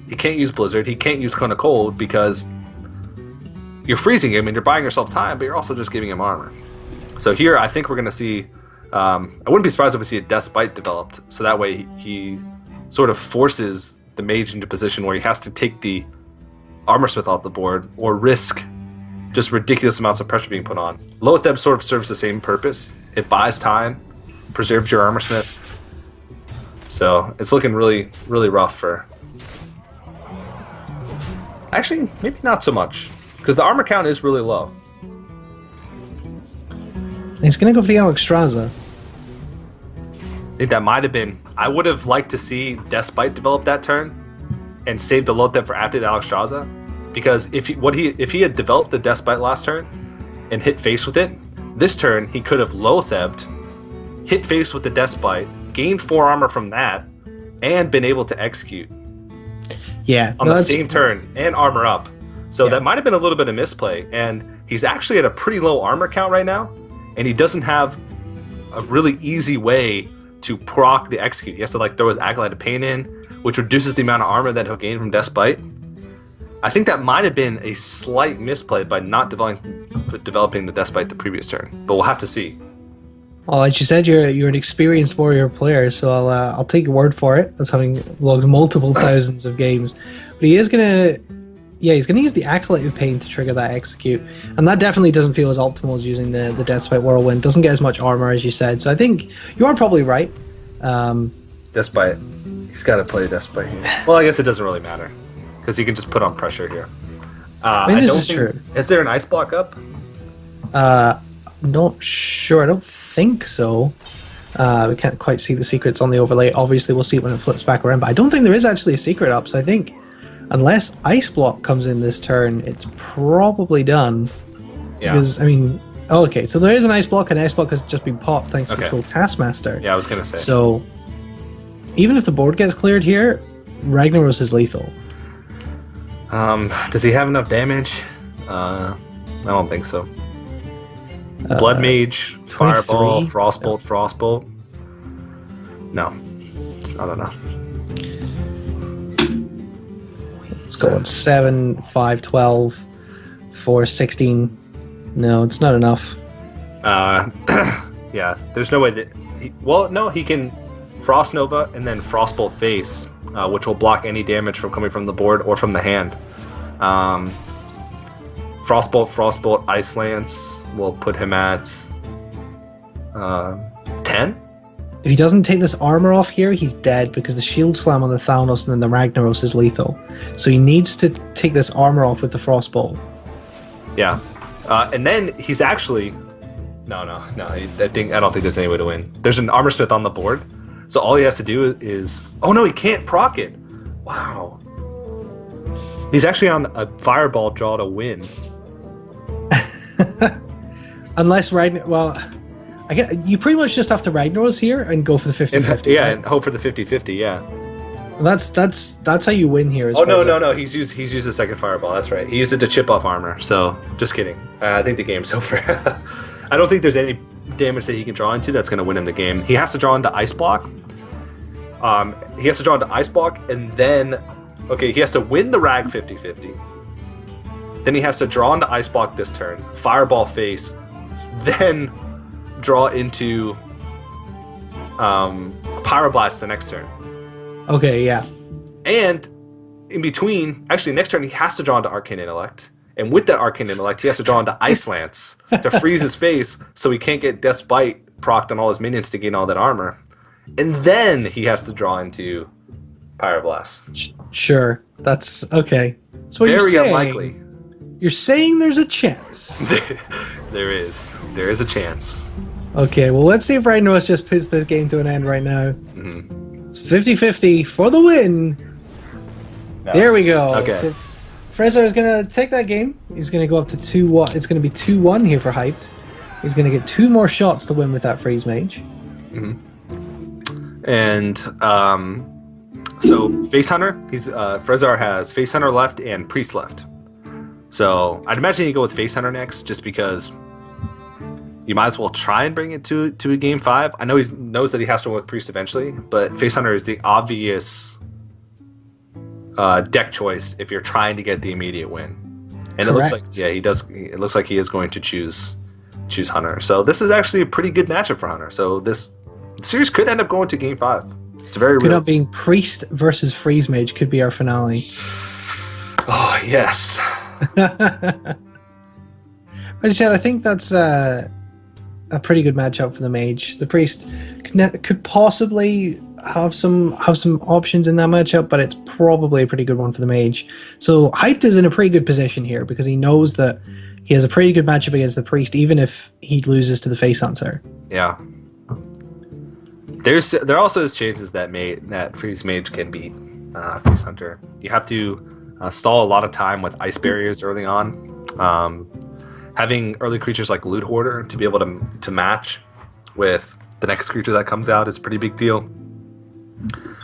He can't use Blizzard. He can't use Cone of Cold because you're freezing him and you're buying yourself time, but you're also just giving him armor. So here, I think we're going to see... I wouldn't be surprised if we see a Death Bite developed, so that way he sort of forces the mage into a position where he has to take the Armor Smith off the board or risk just ridiculous amounts of pressure being put on. Loatheb sort of serves the same purpose. It buys time, preserves your Armor Smith. So it's looking really, really rough for... Actually, maybe not so much, because the armor count is really low. He's going to go for the Alexstrasza. I think that might have been... I would have liked to see Deathbite develop that turn and save the Loatheb for after the Alexstrasza. Because if he had developed the Deathbite last turn and hit face with it, this turn he could have Loathebbed, hit face with the Deathbite, gained 4 armor from that, and been able to execute. Yeah. On the same turn and armor up. So that might have been a little bit of misplay. And he's actually at a pretty low armor count right now. And he doesn't have a really easy way to proc the execute. He has to like throw his Acolyte of Pain in, which reduces the amount of armor that he'll gain from Deathbite. I think that might have been a slight misplay by not developing the Deathbite the previous turn. But we'll have to see. Well, as you said, you're an experienced warrior player, so I'll take your word for it, as having logged multiple thousands of games. But he is gonna Yeah, he's going to use the Acolyte of Pain to trigger that execute, and that definitely doesn't feel as optimal as using the Deathspite Whirlwind. Doesn't get as much armor as you said, so I think you are probably right. Deathspite. He's got to play Deathspite here. Well, I guess it doesn't really matter because he can just put on pressure here. I mean, this is true. Is there an ice block up? Not sure. I don't think so. We can't quite see the secrets on the overlay. Obviously, we'll see it when it flips back around, but I don't think there is actually a secret up, so I think unless Ice Block comes in this turn, it's probably done. Yeah. Because, I mean, okay, so there is an Ice Block, and Ice Block has just been popped thanks to Cool Taskmaster. Yeah, I was going to say. So, even if the board gets cleared here, Ragnaros is lethal. Does he have enough damage? I don't think so. Blood Mage, Fireball, Frostbolt. No, it's not enough. Let's go on 7, 5, 12, 4, 16. No, it's not enough. Yeah, there's no way that... he can Frost Nova and then Frostbolt Face, which will block any damage from coming from the board or from the hand. Frostbolt, Ice Lance will put him at 10? If he doesn't take this armor off here, he's dead because the Shield Slam on the Thanos and then the Ragnaros is lethal. So he needs to take this armor off with the Frostbolt. Yeah. And then he's actually... No. I don't think there's any way to win. There's an Armor Smith on the board, so all he has to do is... Oh no, he can't proc it! Wow. He's actually on a Fireball draw to win. Unless Ragnar... Well... you pretty much just have to Ragnaros here and go for the 50-50. Yeah, right? and hope for the 50-50, yeah. That's how you win here. No. He's used a second Fireball, that's right. He used it to chip off armor, so just kidding. I think the game's over. I don't think there's any damage that he can draw into that's going to win him the game. He has to draw into Ice Block. He has to draw into Ice Block, and then... Okay, he has to win the Rag 50-50. Then he has to draw into Ice Block this turn, Fireball Face, then... draw into Pyroblast the next turn. Okay, yeah. And in between, actually next turn he has to draw into Arcane Intellect. And with that Arcane Intellect, he has to draw into Ice Lance to freeze his face so he can't get Death's Bite procced on all his minions to gain all that armor. And then he has to draw into Pyroblast. Sure. That's okay. So very unlikely. You're saying there's a chance. There is a chance. Okay, well, let's see if Ragnaros just puts this game to an end right now. Mm-hmm. It's 50-50 for the win. No. There we go. Okay. So Frezzar is going to take that game. He's going to go up to 2-1. It's going to be 2-1 here for Hyped. He's going to get 2 more shots to win with that Freeze Mage. Mm-hmm. And so Face Hunter, Frezzar has Face Hunter left and Priest left. So I'd imagine you go with Face Hunter next, just because you might as well try and bring it to a game 5. I know he knows that he has to win with Priest eventually, but Face Hunter is the obvious deck choice if you're trying to get the immediate win. And Correct. It looks like he does. It looks like he is going to choose Hunter. So this is actually a pretty good matchup for Hunter. So this series could end up going to game 5. It's very could not being Priest versus Freeze Mage could be our finale. Oh yes. As I said, I think that's a pretty good matchup for the Mage. The Priest could possibly have some options in that matchup, but it's probably a pretty good one for the Mage. So Hyped is in a pretty good position here because he knows that he has a pretty good matchup against the Priest, even if he loses to the Face Hunter. Yeah. There also is chances that Freeze Mage can beat Face Hunter. You have to stall a lot of time with ice barriers early on. Having early creatures like Loot Hoarder to be able to match with the next creature that comes out is a pretty big deal.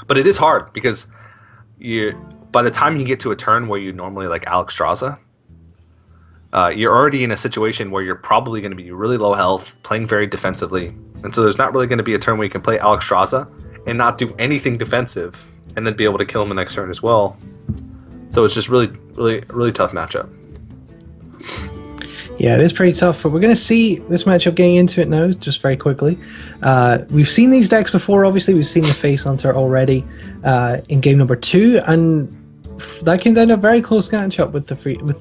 But it is hard because by the time you get to a turn where you normally like Alexstrasza, you're already in a situation where you're probably going to be really low health, playing very defensively. And so there's not really going to be a turn where you can play Alexstrasza and not do anything defensive and then be able to kill him the next turn as well. So it's just really, really, really tough matchup. Yeah, it is pretty tough, but we're going to see this matchup getting into it now, just very quickly. We've seen these decks before, obviously. We've seen the Face Hunter already in game number 2, and that came down to a very close matchup with the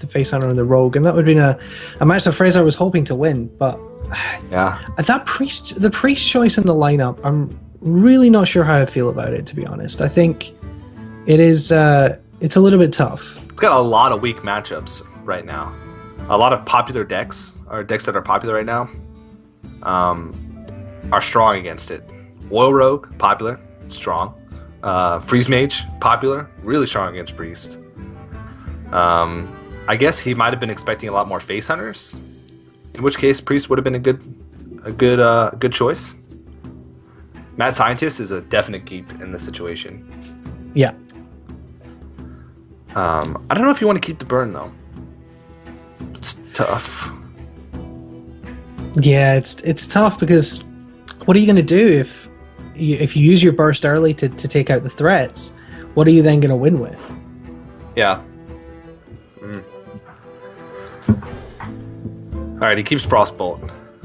Face Hunter and the Rogue, and that would have been a match that Frezzar was hoping to win. But yeah, the priest choice in the lineup, I'm really not sure how I feel about it, to be honest. I think it is it's a little bit tough. It's got a lot of weak matchups right now. A lot of popular decks, or decks that are popular right now, are strong against it. Oil Rogue, popular, strong. Freeze Mage, popular, really strong against Priest. I guess he might have been expecting a lot more Face Hunters, in which case Priest would have been a good choice. Mad Scientist is a definite keep in this situation. Yeah. I don't know if you want to keep the burn though. It's tough. Yeah, it's tough because what are you going to do if you use your burst early to take out the threats? What are you then going to win with? Yeah. All right, he keeps Frostbolt,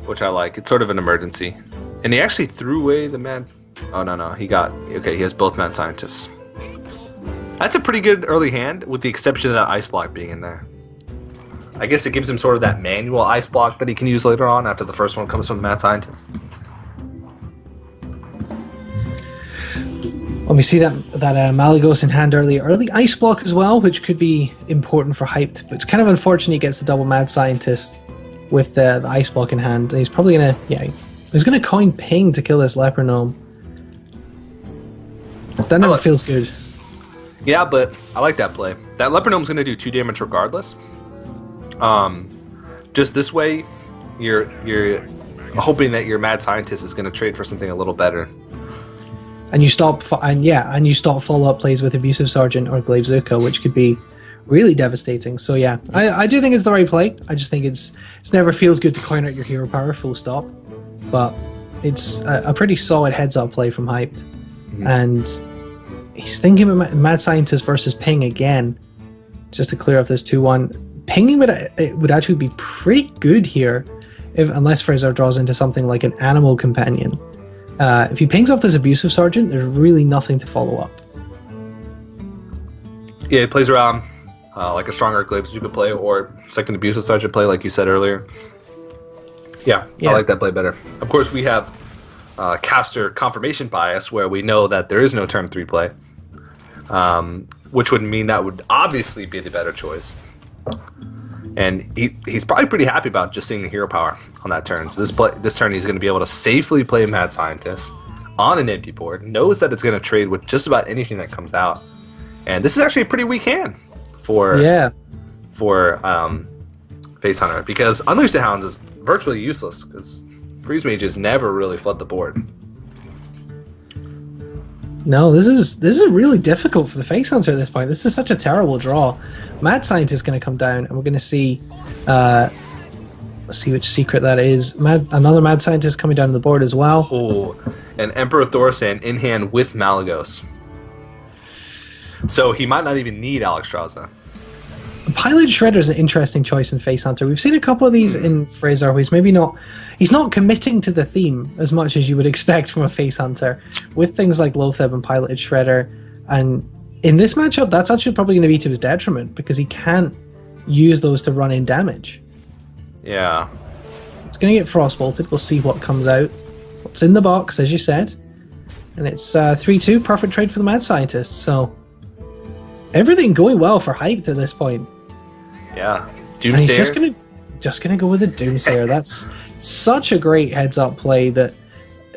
which I like. It's sort of an emergency. And he actually threw away the Mad... Oh, no. He has both Mad Scientists. That's a pretty good early hand, with the exception of that Ice Block being in there. I guess it gives him sort of that manual Ice Block that he can use later on after the first one comes from the Mad Scientist. Well, we see that Malagos in hand early Ice Block as well, which could be important for Hyped, but it's kind of unfortunate he gets the double Mad Scientist with the Ice Block in hand, and he's probably gonna he's gonna coin Ping to kill this Leper Gnome. That never feels good. Yeah, but I like that play. That Leper Gnome's gonna do 2 damage regardless. Just this way, you're hoping that your Mad Scientist is gonna trade for something a little better. And you stop follow-up plays with Abusive Sergeant or Glaive Zuka, which could be really devastating. So yeah, I do think it's the right play. I just think it's never feels good to coin out your hero power, full stop. But it's a pretty solid heads-up play from Hyped. Mm-hmm. And he's thinking about Mad Scientist versus Ping again, just to clear off this 2-1. Pinging would actually be pretty good here, unless Frezzar draws into something like an Animal Companion. If he pings off this Abusive Sergeant, there's really nothing to follow up. Yeah, he plays around like a stronger Glaive Zuka play or second Abusive Sergeant play, like you said earlier. Yeah, I like that play better. Of course, we have caster confirmation bias, where we know that there is no turn 3 play, which would mean that would obviously be the better choice. And he's probably pretty happy about just seeing the hero power on that turn. So this turn he's going to be able to safely play Mad Scientist on an empty board, knows that it's going to trade with just about anything that comes out. And this is actually a pretty weak hand for Face Hunter, because Unleash the Hounds is virtually useless because Freeze Mages never really flood the board. No, this is really difficult for the Face Hunter at this point. This is such a terrible draw. Mad Scientist is going to come down, and we're going to see let's see which secret that is. Another Mad Scientist coming down the board as well. Oh, and Emperor Thorsan in hand with Malagos. So he might not even need Alexstrasza. Pilot Shredder is an interesting choice in Face Hunter. We've seen a couple of these in Frezzar where he's not committing to the theme as much as you would expect from a Face Hunter, with things like Loatheb and Piloted Shredder. And in this matchup, that's actually probably going to be to his detriment, because he can't use those to run in damage. Yeah. It's going to get Frostbolted. We'll see what comes out. What's in the box, as you said. And it's 3-2, perfect trade for the Mad Scientist. So everything going well for Hype to this point. Yeah. Doomsayer. And he's just gonna go with the Doomsayer. That's such a great heads-up play that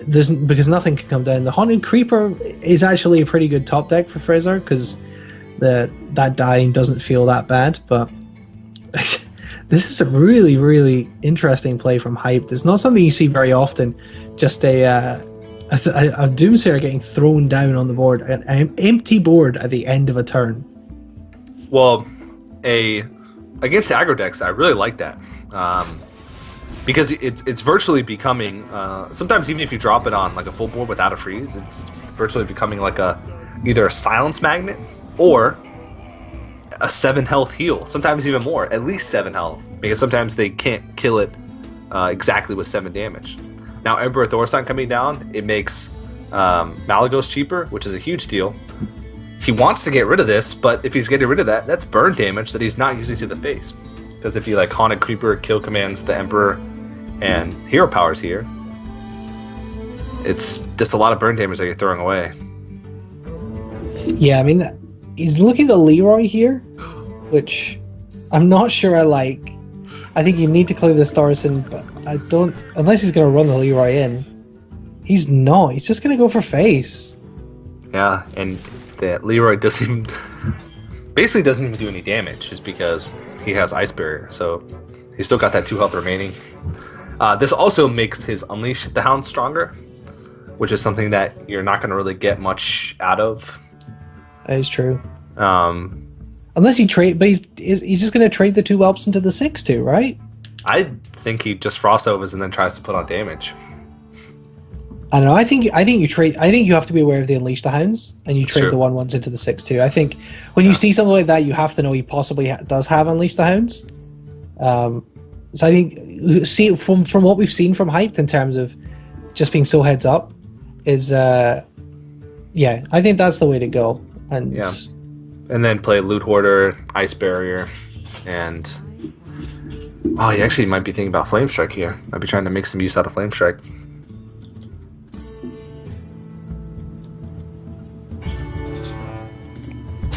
because nothing can come down. The Haunted Creeper is actually a pretty good top deck for Frezzar, because that dying doesn't feel that bad. But this is a really, really interesting play from Hype. It's not something you see very often. Just a Doomsayer getting thrown down on the board, an empty board at the end of a turn. Well, against aggro decks, I really like that, because it's virtually becoming. Sometimes even if you drop it on like a full board without a freeze, it's virtually becoming like either a silence magnet or a 7 health heal. Sometimes even more, at least 7 health, because sometimes they can't kill it exactly with 7 damage. Now, Emperor Thorsan coming down, it makes Malagos cheaper, which is a huge deal. he wants to get rid of this, but if he's getting rid of that, that's burn damage that he's not using to the face. Because if he like Haunted Creeper, kill commands the Emperor, and Hero Powers here, it's just a lot of burn damage that you're throwing away. Yeah, I mean, he's looking at Leroy here, which I'm not sure I like. I think you need to clear this Thorson, but I don't... Unless he's going to run the Leroy in. He's not. He's just going to go for face. Yeah, and that Leroy basically doesn't even do any damage just because he has Ice Barrier, so he's still got that 2 health remaining. This also makes his Unleash the Hound stronger, which is something that you're not going to really get much out of. That is true. Unless he trade, but he's just going to trade the 2 whelps into the 6/2, right? I think he just Frostovers and then tries to put on damage. I don't know. I think you trade. I think you have to be aware of the Unleash the Hounds, and you trade Sure. the 1/1s into the 6/2. I think when you see something like that, you have to know he possibly does have Unleash the Hounds. So I think from what we've seen from Hyped in terms of just being so heads up is yeah, I think that's the way to go. And Yeah. And then play Loot Hoarder, Ice Barrier, and oh, you actually might be thinking about Flame Strike here. Might be trying to make some use out of Flame Strike.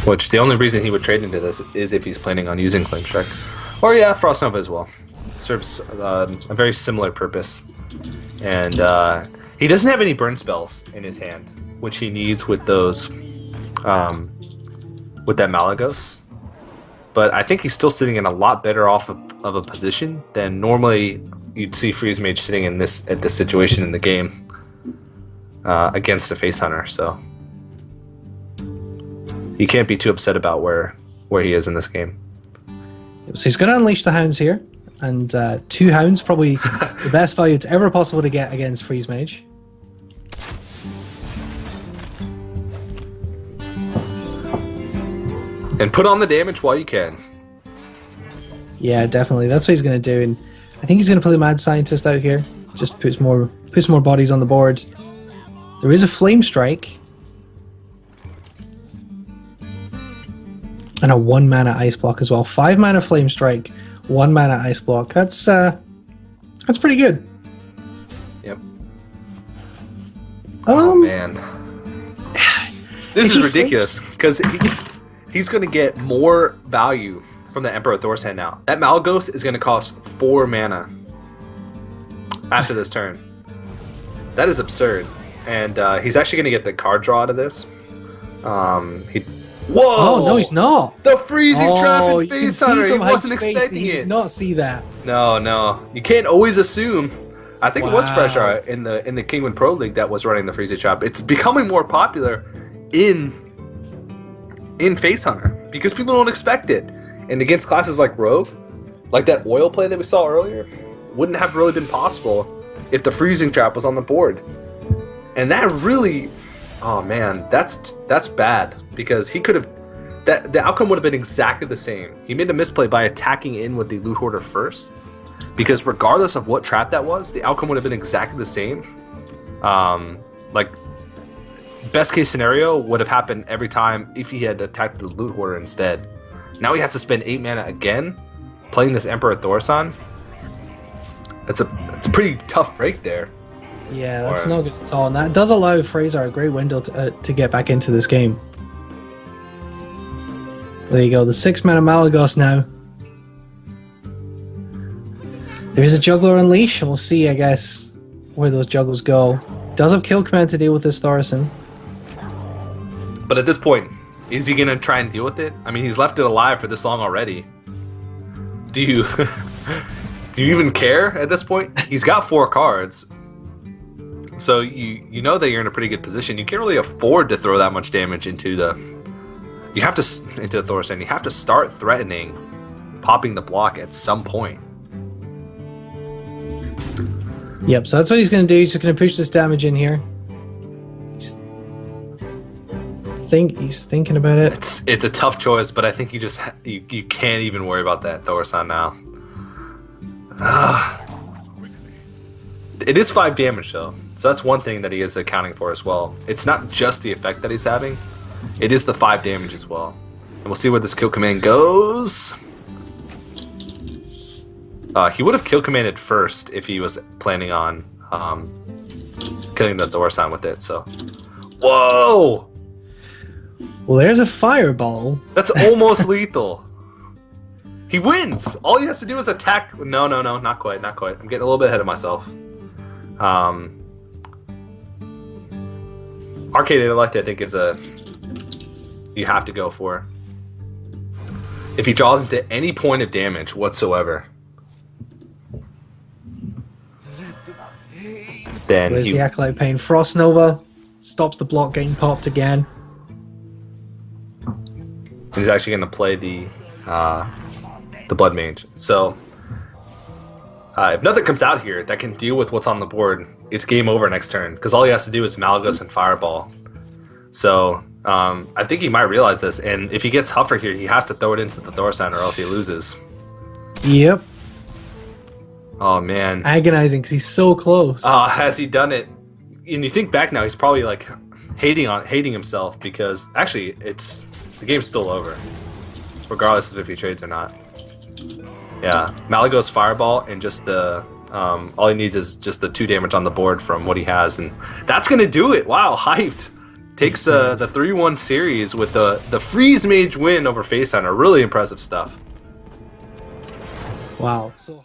Which the only reason he would trade into this is if he's planning on using Flame Strike. Or yeah, Frost Nova as well. Serves a very similar purpose. And he doesn't have any burn spells in his hand, which he needs with those with that Malagos. But I think he's still sitting in a lot better off of a position than normally you'd see Freeze Mage sitting in this situation in the game against a Face Hunter. So he can't be too upset about where he is in this game. So he's going to Unleash the Hounds here, and 2 Hounds, probably the best value it's ever possible to get against Freeze Mage. And put on the damage while you can. Yeah, definitely. That's what he's going to do, and I think he's going to play the Mad Scientist out here. Just puts more bodies on the board. There is a Flame Strike. And a 1 mana Ice Block as well. 5 mana Flame Strike, 1 mana Ice Block. That's pretty good. Yep. Oh man, this is ridiculous because he's going to get more value from the Emperor Thor's hand now. That Malagos is going to cost 4 mana after this turn. That is absurd, and he's actually going to get the card draw out of this. Whoa! Oh, no, he's not. The freezing trap in Face Hunter. He Hype's wasn't face expecting he it. did not see that. No. You can't always assume. I think it was Wow. Frezzar in the Kingwin Pro League that was running the freezing trap. It's becoming more popular in Face Hunter because people don't expect it. And against classes like Rogue, like that oil play that we saw earlier, wouldn't have really been possible if the freezing trap was on the board. And that really, oh man, that's bad because he could have. The outcome would have been exactly the same. He made a misplay by attacking in with the Loot Hoarder first, because regardless of what trap that was, the outcome would have been exactly the same. Like, best case scenario would have happened every time if he had attacked the Loot Hoarder instead. Now he has to spend 8 mana again, playing this Emperor Thorson. It's a pretty tough break there. Yeah, that's not good at all. And that does allow Frezzar a great window to get back into this game. There you go, the 6 mana Malagos now. There's a Juggler Unleash, and we'll see, I guess, where those juggles go. Does have kill command to deal with this Thorson. But at this point, is he going to try and deal with it? I mean, he's left it alive for this long already. Do you do you even care at this point? He's got 4 cards. So you know that you're in a pretty good position. You can't really afford to throw that much damage into the Thorson. You have to start threatening popping the block at some point. Yep, so that's what he's going to do. He's just going to push this damage in here. He's thinking about it. It's a tough choice, but I think you can't even worry about that Thorson now. It is 5 damage though, so that's one thing that he is accounting for as well. It's not just the effect that he's having, it is the 5 damage as well. And we'll see where this kill command goes. He would have kill commanded first if he was planning on killing the Thorsan with it. So, whoa! Well, there's a fireball. That's almost lethal. He wins. All he has to do is attack. No, not quite. I'm getting a little bit ahead of myself. Arcade Intellect, I think, is you have to go for. If he draws into any point of damage whatsoever, then There's the Acolyte Pain. Frost Nova stops the block getting popped again. he's actually going to play the Blood Mage. So if nothing comes out here that can deal with what's on the board, it's game over next turn, because all he has to do is Malgus and Fireball. So I think he might realize this, and if he gets Huffer here, he has to throw it into the Thorstein or else he loses. Yep. Oh man, it's agonizing because he's so close. Has he done it? And you think back now, he's probably like hating himself, because actually the game's still over, regardless of if he trades or not. Yeah, Malagos Fireball, and just the all he needs is just the 2 damage on the board from what he has, and that's gonna do it. Wow, hyped. Takes the 3-1 series with the Freeze Mage win over FaceTime. Really impressive stuff. Wow. So